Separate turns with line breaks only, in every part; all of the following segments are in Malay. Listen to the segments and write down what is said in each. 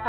Halo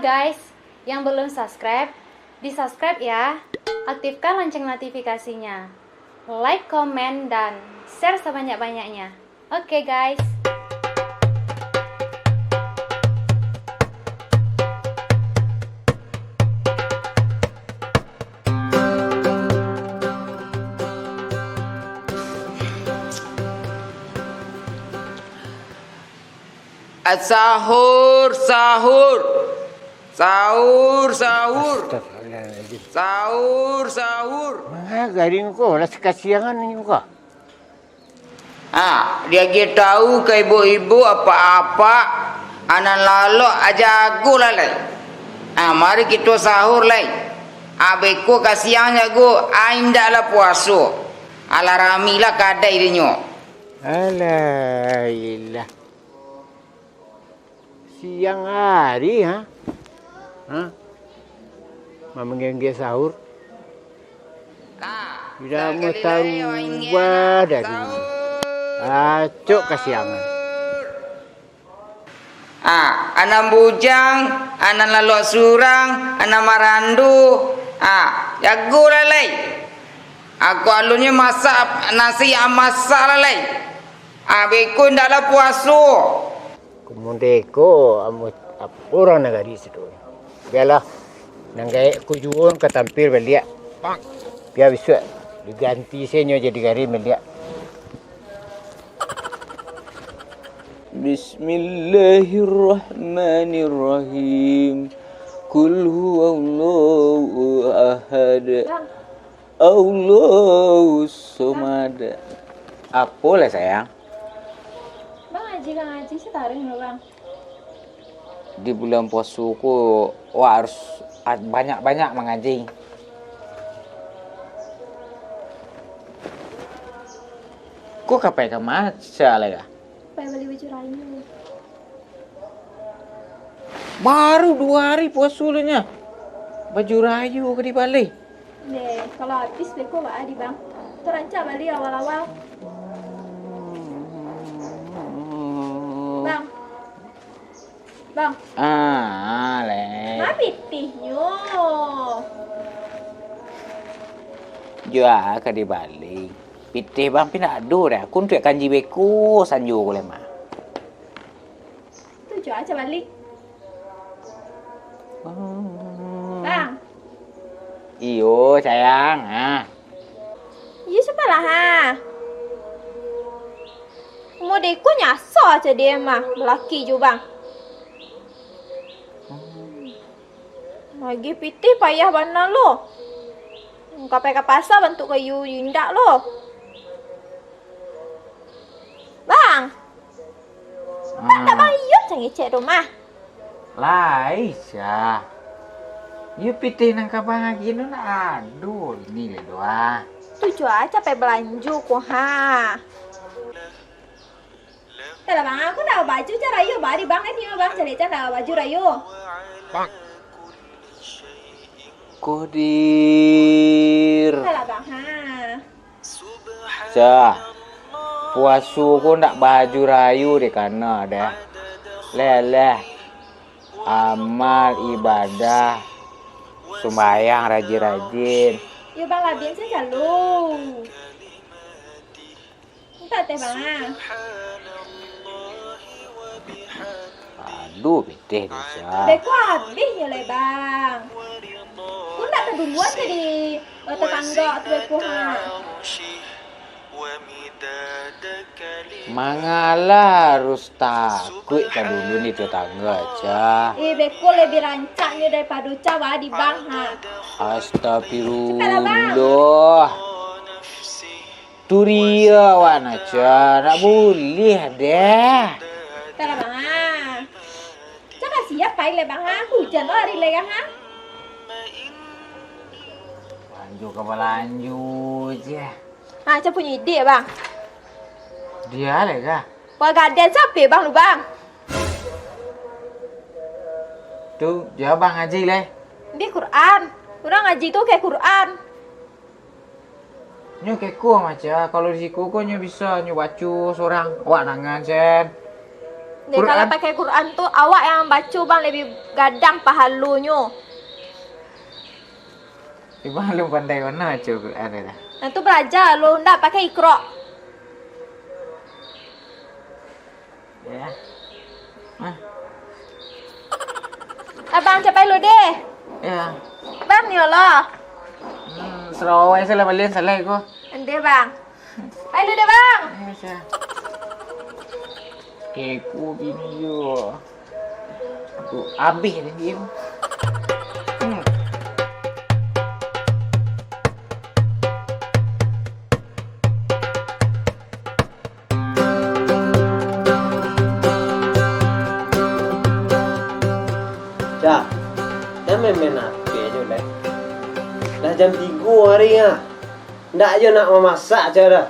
guys, yang belum subscribe, di-subscribe ya. Aktifkan lonceng notifikasinya. Like, komen, dan share sebanyak-banyaknya. Oke guys.
Sahur, sahur, sahur, sahur,
Astagfirullahaladzim.
sahur, sahur.
Garing kau lah sekasiangan ni kau.
Dia kita tahu ke ibu-ibu apa-apa, anak lalok aja aku lah lai. Mari kita sahur lai. Beku kasihan jago, indak lah puasa. Alarami lah kadai dia.
Alailah. Siang hari Memenggenggek sahur. Tidak mau tahu dari acok kasiangan.
Anak bujang, anak lalok surang, anak marandu. Jago lah lai. Aku alunya masak nasi masak lah lai. Beku ndak lah puasa.
Kemundeko orang negari situ. Biarlah nanggai ku jual ke tampil belia. Biar besok diganti senyo jadi gari belia.
Bismillahirrahmanirrahim. Qul huwallahu ahad. Allahus samad. Apa lah sayang?
Bang ngaji setaring loh bang.
Di bulan puasa ku harus banyak-banyak mengaji. Kok kapai ke masa lah?
Pengen beli baju rayu.
Baru 2 hari puasa nya. Baju rayu ke di balik.
Deh, kalau habis beko bak adi bang. Terancam balik awal-awal. Bang. Bang.
Le.
Ma pitihnya.
Jua ke di balik. Pitih bang pindah ado dah. Kun tuak kanji beko sanjo ko lemah.
Tu jual aja balik. Bang.
Iyo sayang.
Iya siapa lah ha? Modeku nyasar aja dia mah. Lelaki je bang. Lagi pitih payah mana lo. Kapai ke pasar bentuk kayu indak lo. Bang. Tak bang iut jangan cek rumah.
Laisha. You pitih nang kabang lagi no na aduh ini le doa.
Tu jual capek belanja ko ha. Lah bang aku nak baju je rayu bari bang ni bang cari nak baju rayu.
Bang.
Kodir.
Lah bang ha.
Cah. Puasu ko ndak baju rayu deh kana dah. Leleh. Amal ibadah sembahyang rajin-rajin.
Yo bang labian saya jalur. Entah teh bang.
Aduh pitih dia.
Beko habis ya le bang. Ku nak keduluan jadi tetangga tu beko ha.
Mangalah harus takut kan dulu nih tetangga aja.
Beko lebih rancaknya daripada cawa di bang ha.
Astagfirullah. Turia wan aja, nak boleh deh.
Tara bang ha. Cakap siap pai le bang ha. Hujan lo hari le ha.
Lanjut ke lanjut je.
Saya punya ide bang.
Dia lah kah?
Wah gaden siapa bang lu bang?
Tu, dia bang ngaji leh.
Dia Quran. Orang ngaji tu kayak Quran.
Nyo keko macam kalau di siku kau nyo bisa nyo baca seorang awak nangan sen.
Dia kalau pakai Quran tu awak yang baca bang lebih gadang pahalunyo.
Ibang lu pandai mana baca Quran dah.
Nah tu belajar lu ndak pakai Iqra.
Ya.
Abang capai lu deh.
Ya.
Bang ni lah.
Serawai saya balik salah ko.
Ande bang. Pai lu deh bang.
Ya saya. Keku bini yo. Aku habis dah dia.
Cak, dah main apa je lah. Dah jam 3 hari ya. Ndak je nak memasak je dah.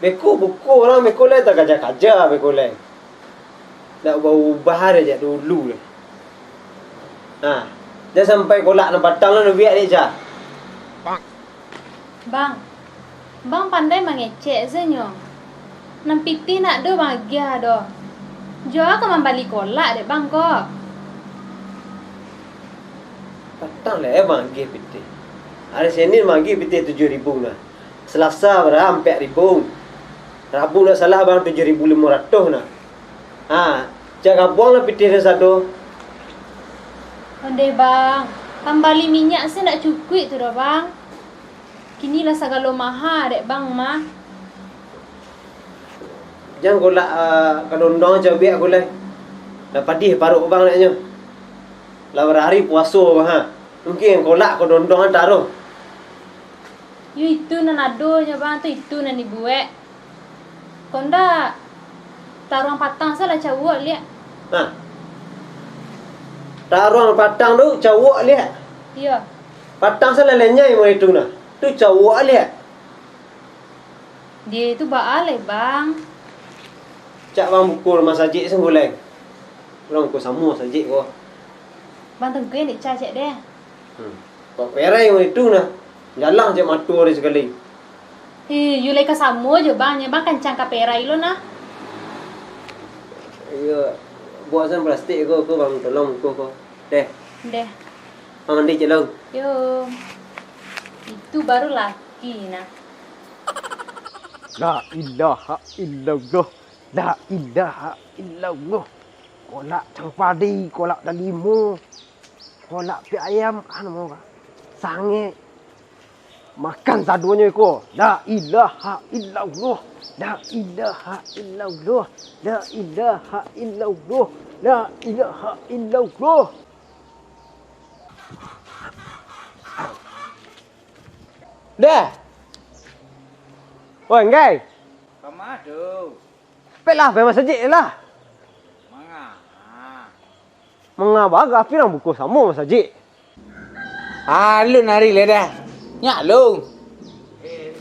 Beko buku orang beko lain tak kaja-kaja beko lain. Nak ubah dia je dulu lah. Ha, dah sampai kolak nak batang lah nak biar dia Cak.
Bang pandai mengecek zenyo. Nampiti nak do bahagia do. Jo aku membalik kolak dek bang kok.
Batang lah manggi piti. Hari Senin manggi piti 7,000 lah. Selasa berapa 4,000. Rabu nak salah bang 7,500 nah. Ha, jaga buang lah piti dia satu.
Onde bang, kembali minyak saya nak cukup tu dah bang. Kini lah segala mahal dek bang mah.
Jangan kolak kadondong je biar kolak. Dah padih paruk bang naknya. Lah hari puasa bang ha. Mungkin kolak kadondong taruh.
Yo itu nan adonya bang tu itu nan dibuat. Konda taruang patang salah cawak lihat.
Ha. Taruh patang tu cawak lihat.
Ya.
Patang salah lenyai mau itu nah. Tu cawak lihat.
Dia itu baalai bang.
Cak bang pukul rumah sajik sen boleh. Orang ko sama sajik ko.
Bang tengkuin dik cacek deh.
Kok perai mau itu nah. Jalan je matur dia sekali.
You like kasamo je bang, nya bang kencang kaperai lo nah.
Ya buat sen plastik ko bang tolong ko. Deh.
Deh.
Mandi je long.
Yo. Itu baru laki nah.
La ilaha illallah. La ilaha illallah. Kolak cempadi, kolak dalimo. Kolak pi ayam anu mau ka. Sange. Makan saduanya ko. La ilaha illallah. La ilaha illallah. La ilaha illallah. La ilaha illallah. Dah. Oi, ngai.
Kama tu.
Pelah pe masjid lah.
Manga.
Mengabaga api nang buku sama masjid.
Lu nari le dah. Nyak lu.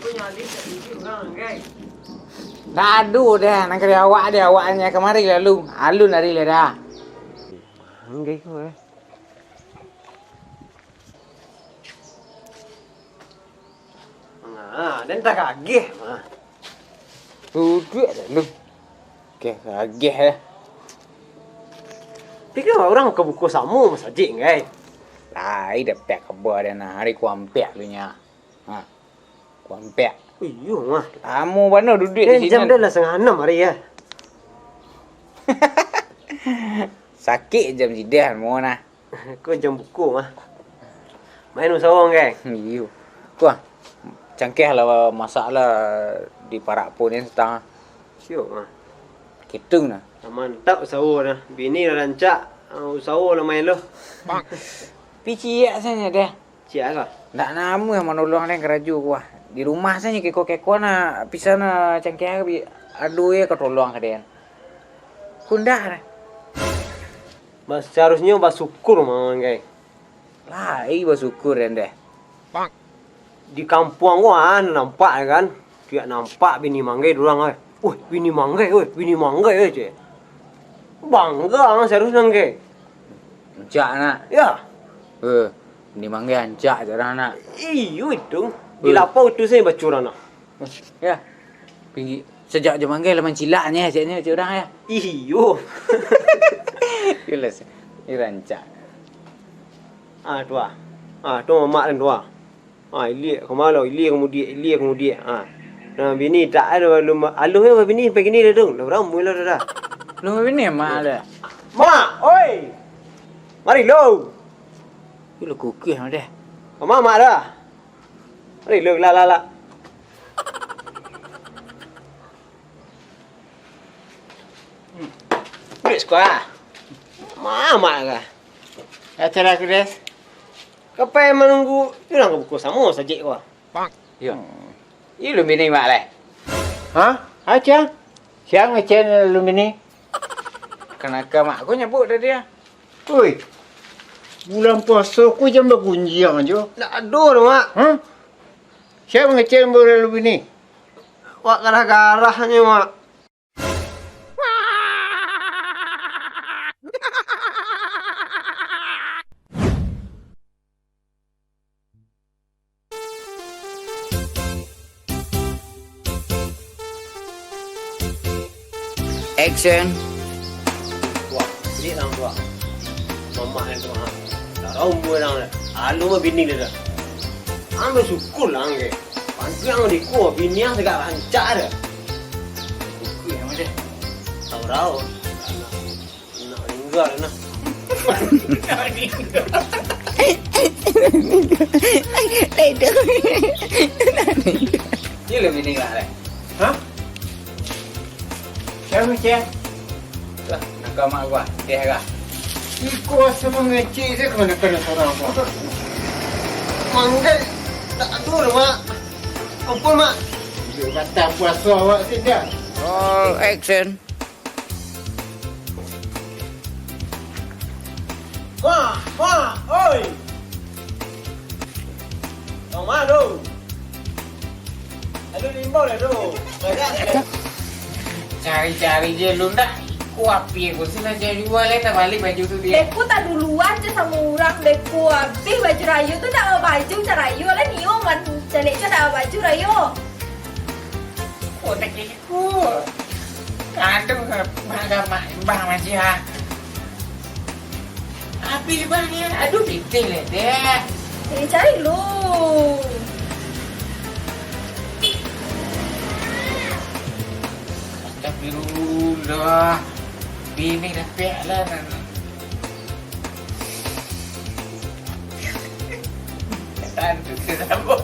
Ko nyali tadi orang ngai.
Aduh dah nak kira awaknya kemari lalu. Lu nari le dah.
Ngai ko
Dan tak kagih.
Duduk dah lu. Okey, kagih dah.
Fikir orang ke buku sama masjid ngai.
Lai dah pek khabar dah nak hari ku ampek lu nya. Ha. Ku ampek.
Iyo mah.
Kamu mana duduk di sini?
Jam dah lah 5:30 hari ya.
Sakit jam jidah mau nah.
Ko jam buku mah. Main usawang ngai.
Iyo. Ku cangkeh lah masalah di parak pun ni setang.
Sio mah.
Kitung nah.
Mantap usaha dah. Bini dah rancak. Usaha lah main lo.
Pici ya saja dah.
Cia lah.
Nak namu yang menolong dan keraju kuah. Di rumah saja keko-keko na pisah na cangkeh bi aduh ya ketolong kalian. Kundah dah.
Mas seharusnya bersyukur mah ngai.
Lah, bersyukur dah.
Di kampung gua nampak kan. Dia nampak bini manggai dorang ai. Oi, bini manggai je. Bangga seharusnya ngai.
Jak nak.
Ya.
Ini manggil ancak je orang nak.
Iyo itu. Di lapau itu saya baca orang nak.
Ya. Pergi sejak je manggil laman cilaknya ajaknya macam orang ya.
Iyo.
Jelas. Ini rancak.
Ah tua. Ah tu mamak dan tua. Ah ilik kemalau ilik kemudian. Ah. Nah bini tak ada lu aluh ya bini begini dah dong. Dah mula dah.
Lu ini mak ada.
Mak, oi. Mari lo.
Lu kukih ada.
Mama mak dah. Mari lo la. Duit sekolah. Mama kah?
Acara aku des.
Kapai menunggu orang ke buku sama saja kau.
Ya. Ini lu bini mak lah.
Ha? Acha. Siang ngecen alumini.
Kenapa mak aku nyebut dah dia?
Oi. Bulan puasa aku jam bergunjang je.
Nak aduh mak.
Ha? Siapa ngecen alumini?
Wak garah-garahnya mak.
Action.
Wah, ini orang tua. Mama yang tua. Tak tahu umur orang dah. Alu mah bini dia dah. Ambil syukur lah ke. Panjang di kuah bini yang segala rancak dah.
Kukih yang ada.
Tahu. Nak meninggal nak.
Ini lu bini mak lah.
Ha? Siapa ngecen?
Lah, nak mak gua. Dia kah?
Iko asa mengecek je kena orang apa.
Manggai. Tak aduh mak. Ampun mak.
Dia kata puasa awak tidak.
Roll action.
Wah, oi. Tong ma tu. Aduh limbau dah tu. Banyak.
Cari-cari je lu nak. Ku api aku sih nak jadi jual tak balik baju tu dia.
Deku tak duluan je sama orang. Deku habis baju rayu tu tak bawa baju macam rayu lah. Nio man celik je tak bawa baju rayu.
Oh tak kira ku. Aduh, bang masih ha. Api bang ya. Aduh detail lah dia.
Cari lu.
Astagfirullah. Bini dah pek lah. Tantu kesambut.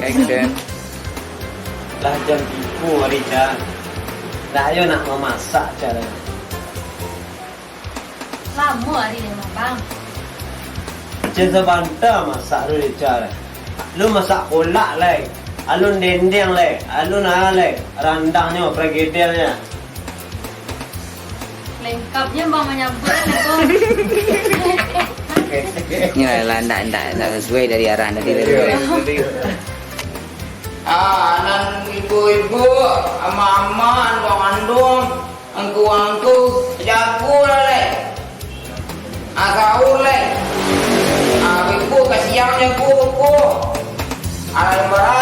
Action.
Lah jam tipu hari dah. Dah ayo nak memasak cara.
Lama hari ni bang.
Cerita bantah masak tu dia cara. Lu masak kolak lai. Alun dendeng lai. Alun lai. Randangnya, pregedelnya.
Lengkapnya bang menyambut tu.
Ini lah ndak sesuai dari arahan tadi. Anan ibu-ibu, ama-ama, andong-andong, angku-angku, jago lah le. Sahur le. Ibu kasihannya ku. Ada yang berat.